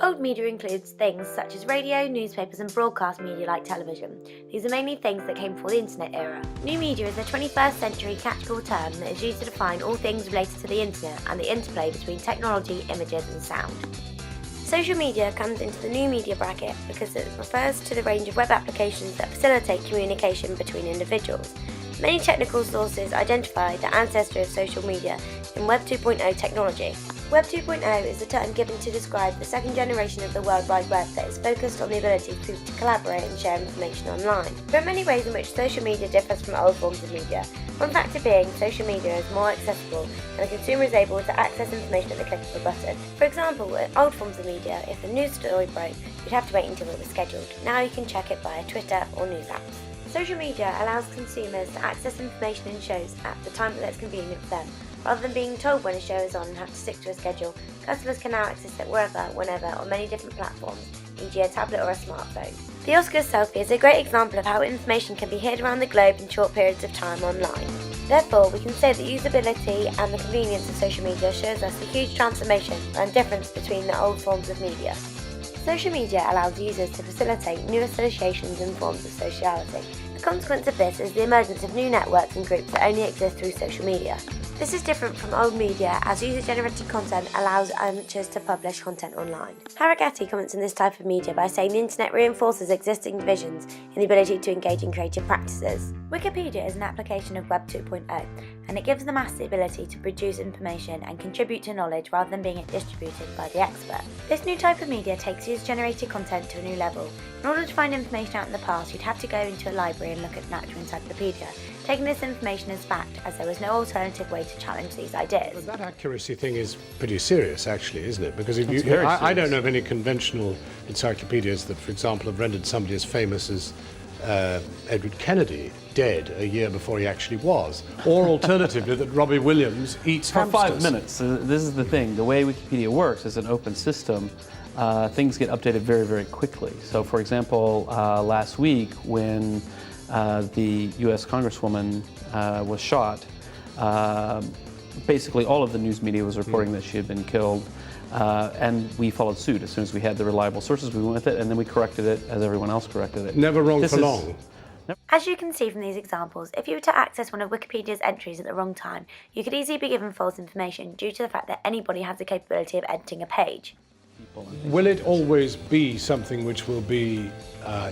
Old media includes things such as radio, newspapers and broadcast media like television. These are mainly things that came before the internet era. New media is a 21st century catch-all term that is used to define all things related to the internet and the interplay between technology, images and sound. Social media comes into the new media bracket because it refers to the range of web applications that facilitate communication between individuals. Many technical sources identify the ancestry of social media in Web 2.0 technology. Web 2.0 is the term given to describe the second generation of the World Wide Web that is focused on the ability to collaborate and share information online. There are many ways in which social media differs from old forms of media. One factor being social media is more accessible and the consumer is able to access information at the click of a button. For example, in old forms of media, if a news story broke, you'd have to wait until it was scheduled. Now you can check it via Twitter or news apps. Social media allows consumers to access information in shows at the time that's convenient for them. Rather than being told when a show is on and have to stick to a schedule, customers can now access it wherever, whenever, on many different platforms, e.g. a tablet or a smartphone. The Oscars selfie is a great example of how information can be hid around the globe in short periods of time online. Therefore, we can say that usability and the convenience of social media shows us the huge transformation and difference between the old forms of media. Social media allows users to facilitate new associations and forms of sociality. The consequence of this is the emergence of new networks and groups that only exist through social media. This is different from old media as user-generated content allows amateurs to publish content online. Haragati comments on this type of media by saying the internet reinforces existing divisions in the ability to engage in creative practices. Wikipedia is an application of Web 2.0 and it gives the mass the ability to produce information and contribute to knowledge rather than being it distributed by the expert. This new type of media takes user-generated content to a new level. In order to find information out in the past, you'd have to go into a library and look at an actual encyclopedia, taking this information as fact as there was no alternative way to challenge these ideas. But that accuracy thing is pretty serious actually, isn't it? Because if I don't know of any conventional encyclopedias that, for example, have rendered somebody as famous as Edward Kennedy dead a year before he actually was, or alternatively that Robbie Williams eats for hamsters. 5 minutes. This is the thing. The way Wikipedia works is an open system. Things get updated very, very quickly. So, for example, last week when the U.S. Congresswoman was shot, basically all of the news media was reporting that she had been killed, and we followed suit. As soon as we had the reliable sources, we went with it, and then we corrected it as everyone else corrected it. Never wrong for long. As you can see from these examples, if you were to access one of Wikipedia's entries at the wrong time, you could easily be given false information due to the fact that anybody has the capability of editing a page. Will it always be something which will be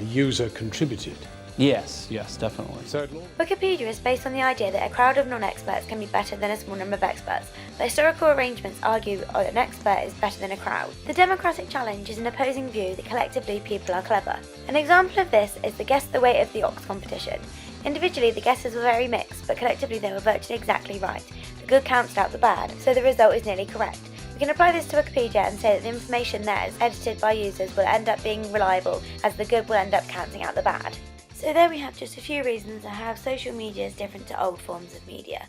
user contributed? Yes, definitely. So Wikipedia is based on the idea that a crowd of non-experts can be better than a small number of experts, but historical arrangements argue that an expert is better than a crowd. The democratic challenge is an opposing view that collectively people are clever. An example of this is the Guess the Weight of the Ox competition. Individually, the guesses were very mixed, but collectively they were virtually exactly right. The good cancelled out the bad, so the result is nearly correct. We can apply this to Wikipedia and say that the information there is edited by users will end up being reliable, as the good will end up cancelling out the bad. So there we have just a few reasons of how social media is different to old forms of media.